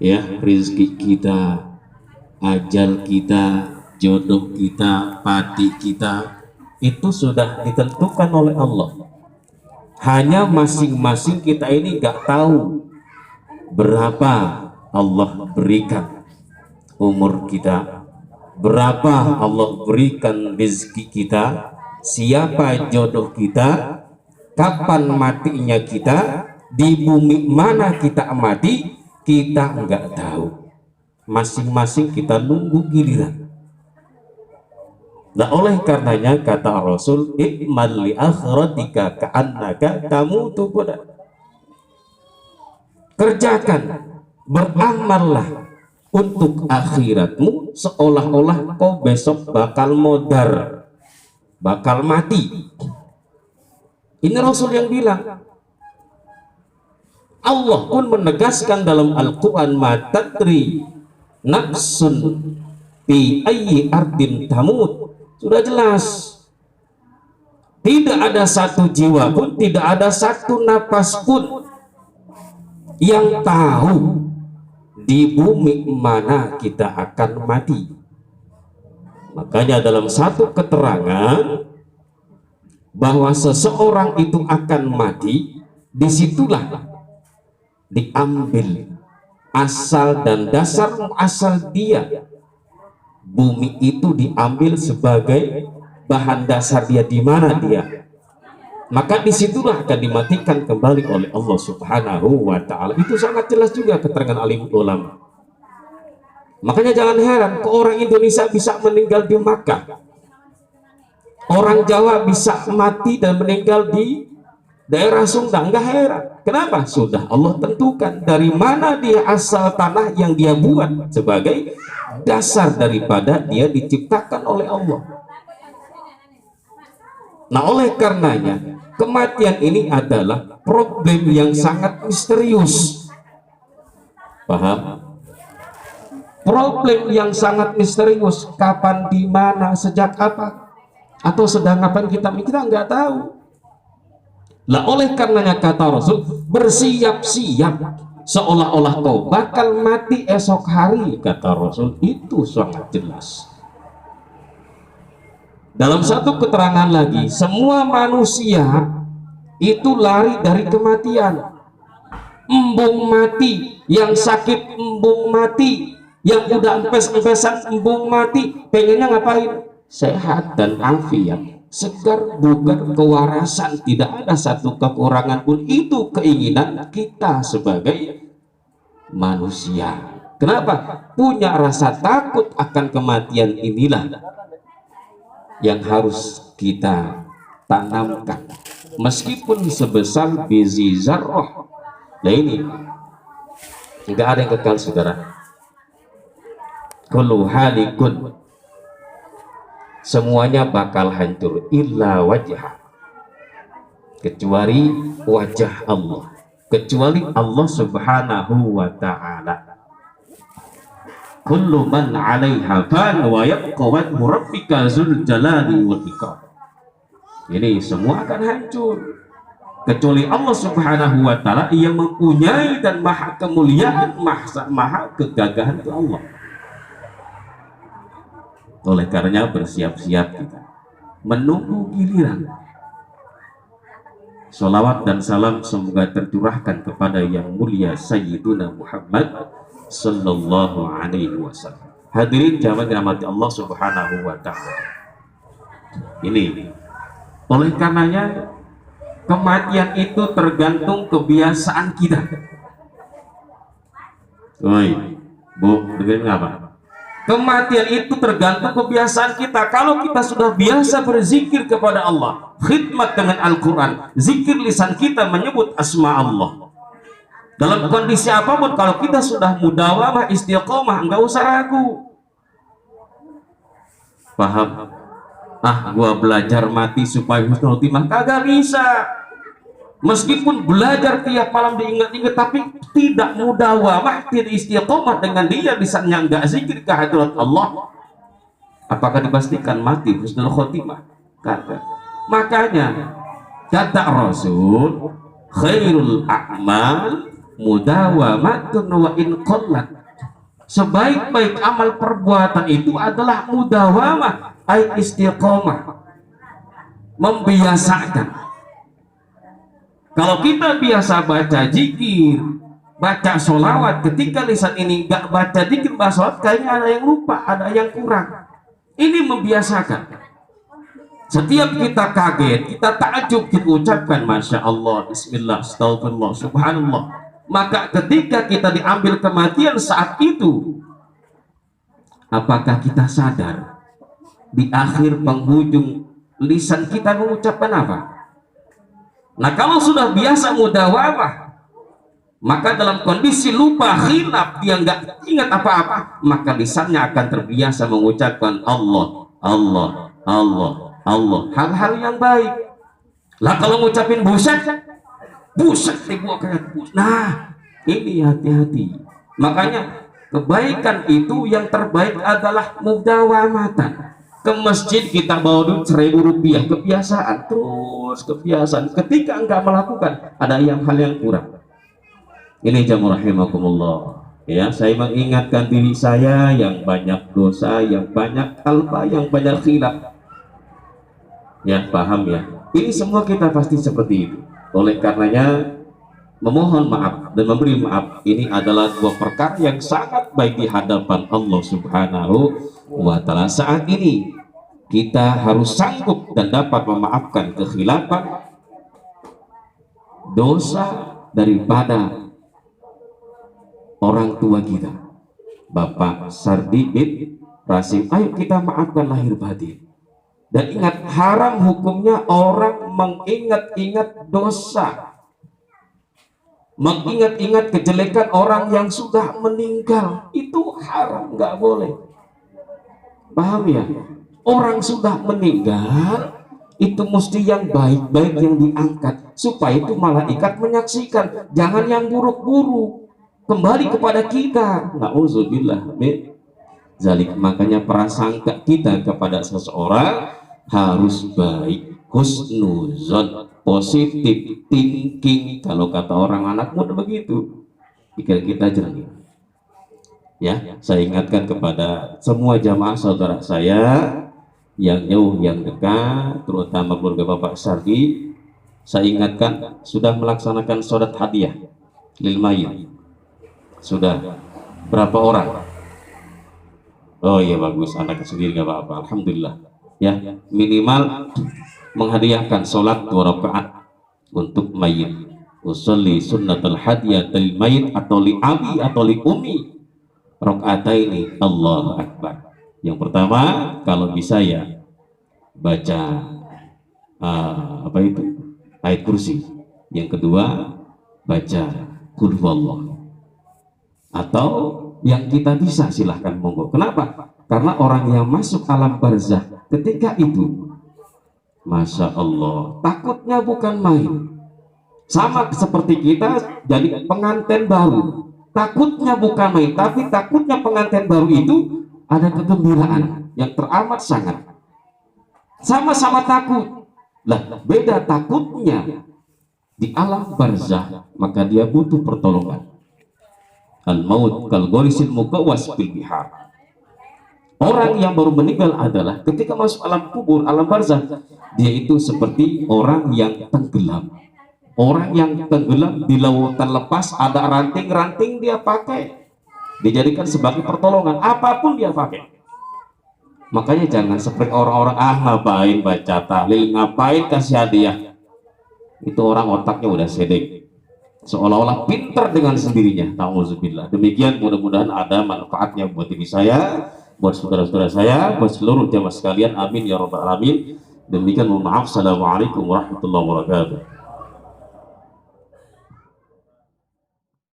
ya, rizki kita, ajal kita, jodoh kita, pati kita itu sudah ditentukan oleh Allah. Hanya masing-masing kita ini nggak tahu berapa Allah berikan umur kita, berapa Allah berikan rezeki kita, siapa jodoh kita, kapan matinya kita, di bumi mana kita mati, kita nggak tahu. Masing-masing kita nunggu giliran. Nah, oleh karenanya kata Rasul, "I'mal li akhiratika ka'annaka tamutu qad." Kerjakan, beramallah untuk akhiratmu seolah-olah kau besok bakal modar, bakal mati. Ini Rasul yang bilang. Allah pun menegaskan dalam Al-Quran, "Matadri nafsun fi ayyi ardin tamut." Sudah jelas, tidak ada satu jiwa pun, tidak ada satu napas pun yang tahu di bumi mana kita akan mati. Makanya dalam satu keterangan bahwa seseorang itu akan mati, disitulah diambil asal dan dasar asal dia. Bumi itu diambil sebagai bahan dasar dia, di mana dia, maka disitulah akan dimatikan kembali oleh Allah Subhanahu wa Ta'ala. Itu sangat jelas juga keterangan alim ulama. Makanya jangan heran kok orang Indonesia bisa meninggal di Makkah, orang Jawa bisa mati dan meninggal di daerah Sunda. Enggak heran. Kenapa? Sudah Allah tentukan dari mana dia asal tanah yang dia buat sebagai dasar daripada dia diciptakan oleh Allah. Nah, oleh karenanya kematian ini adalah problem yang sangat misterius. Paham? Problem yang sangat misterius. Kapan, di mana, sejak apa, atau sedang kapan kita nggak tahu. Lah, oleh karenanya kata Rasul, bersiap-siap seolah-olah kau bakal mati esok hari, kata Rasul. Itu sangat jelas. Dalam satu keterangan lagi, semua manusia itu lari dari kematian. Embung mati, yang sakit embung mati, yang udah empes-empesan embung mati, pengennya ngapain? Sehat dan afiat, segar, bugar, kewarasan, tidak ada satu kekurangan pun. Itu keinginan kita sebagai manusia. Kenapa? Punya rasa takut akan kematian inilah yang harus kita tanamkan, meskipun sebesar biji zarrah. Nah, ini tidak ada yang kekal, saudara. Kullu halikun, semuanya bakal hancur, illa wajah, kecuali wajah Allah, kecuali Allah Subhanahu wa Ta'ala. Kullu man 'alaiha fan wa yabqa wajhu rabbika dzul jalali wal ikram. Ini semua akan hancur kecuali Allah Subhanahu wa Ta'ala yang mempunyai dan maha kemuliaan, maha kegagahan itu Allah. Oleh karenanya bersiap-siap kita menunggu giliran. Salawat dan salam semoga tercurahkan kepada yang mulia Sayyiduna Muhammad sallallahu alaihi wasallam. Hadirin jamaah dirahmati Allah Subhanahu wa Ta'ala. Ini oleh karenanya kematian itu tergantung kebiasaan kita. Woi, Bu, dengerin apa? Kematian itu tergantung kebiasaan kita. Kalau kita sudah biasa berzikir kepada Allah, khidmat dengan Al-Quran, zikir lisan kita menyebut asma Allah, dalam kondisi apapun, kalau kita sudah mudawamah, istiqomah, nggak usah ragu. Paham? Ah, gua belajar mati supaya husnul khotimah, kagak bisa. Meskipun belajar tiap malam diingat-ingat, tapi tidak mudawamah, tidak istiqomah dengan dia lisannya nggak zikir ke hadirat Allah, apakah dipastikan mati husnul khotimah? Kagak. Makanya kata Rasul, khairul a'mal mudawamatun wa in qallat. Sebaik-baik amal perbuatan itu adalah mudawamah, ay istiqomah, membiasakan. Kalau kita biasa baca zikir, baca sholawat, ketika lisan ini nggak baca zikir, baca sholawat, kayaknya ada yang lupa, ada yang kurang. Ini membiasakan. Setiap kita kaget, kita takjub, kita ucapkan Masya Allah, Bismillah, Astagfirullah, Subhanallah. Maka ketika kita diambil kematian saat itu, apakah kita sadar di akhir penghujung lisan kita mengucapkan apa? Nah, kalau sudah biasa mudawamah, maka dalam kondisi lupa, khilaf, dia nggak ingat apa-apa, maka lisannya akan terbiasa mengucapkan Allah, Allah, Allah, Allah, hal-hal yang baik. Lah kalau ngucapin buset dibuat kayak buset. Nah, ini hati-hati. Makanya kebaikan itu yang terbaik adalah mudawamatan. Ke masjid kita bawa duit 1.000 rupiah, kebiasaan, terus kebiasaan. Ketika enggak melakukan, ada hal yang kurang. Ini jamaah rahimakumullah. Ya, saya mengingatkan diri saya yang banyak dosa, yang banyak alfa, yang banyak khilaf. Ya, paham ya? Ini semua kita pasti seperti itu. Oleh karenanya, memohon maaf dan memberi maaf ini adalah dua perkara yang sangat baik di hadapan Allah Subhanahu wa Ta'ala. Saat ini kita harus sanggup dan dapat memaafkan kekhilafan, dosa daripada orang tua kita, Bapak Sardi bin Rasim. Ayo kita maafkan lahir batin. Dan ingat, haram hukumnya orang mengingat-ingat dosa, mengingat-ingat kejelekan orang yang sudah meninggal. Itu haram, nggak boleh. Paham ya? Orang sudah meninggal itu mesti yang baik-baik yang diangkat, supaya itu malaikat menyaksikan, jangan yang buruk-buruk kembali kepada kita. Nauzubillah min zalik. Makanya prasangka kita kepada seseorang harus baik, husnuzon, positif thinking. Kalau kata orang anak muda begitu, pikir kita jernih. Ya, saya ingatkan kepada semua jamaah saudara saya yang jauh yang dekat, terutama keluarga Bapak Sardi, saya ingatkan sudah melaksanakan sholat hadiah lil mayyit. Sudah berapa orang? Oh iya, bagus, anak sendiri nggak apa-apa, alhamdulillah. Ya, minimal menghadiahkan sholat 2 rakaat untuk mayit. Usolli sunnatul hadiyah lil mayyit atau li abi atau li umi rakaataini. Allahu akbar. Yang pertama, kalau bisa ya baca apa itu, ayat kursi. Yang kedua, baca qul huwallah. Atau yang kita bisa silahkan monggo. Kenapa? Karena orang yang masuk alam barzah ketika itu, Masya Allah, takutnya bukan main. Sama seperti kita jadi pengantin baru, takutnya bukan main, tapi takutnya pengantin baru itu ada kegembiraan yang teramat sangat. Sama-sama takut. Lah, beda takutnya di alam barzah, maka dia butuh pertolongan. Al-maut kal ghorisil muqawwas bil bihar. Orang yang baru meninggal adalah ketika masuk alam kubur, alam barzah, dia itu seperti orang yang tenggelam. Orang yang tenggelam di lautan lepas, ada ranting-ranting dia pakai, dijadikan sebagai pertolongan, apapun dia pakai. Makanya jangan seperti orang-orang, ngapain baca tahlil, ngapain kasih hadiah. Itu orang otaknya udah sedek, seolah-olah pintar dengan sendirinya. Nauzubillah. Demikian, mudah-mudahan ada manfaatnya buat diri saya, buat saudara-saudara saya, buat seluruh jamaah sekalian. Amin ya rabbal alamin. Demikian, mohon maaf. Assalamualaikum warahmatullahi wabarakatuh.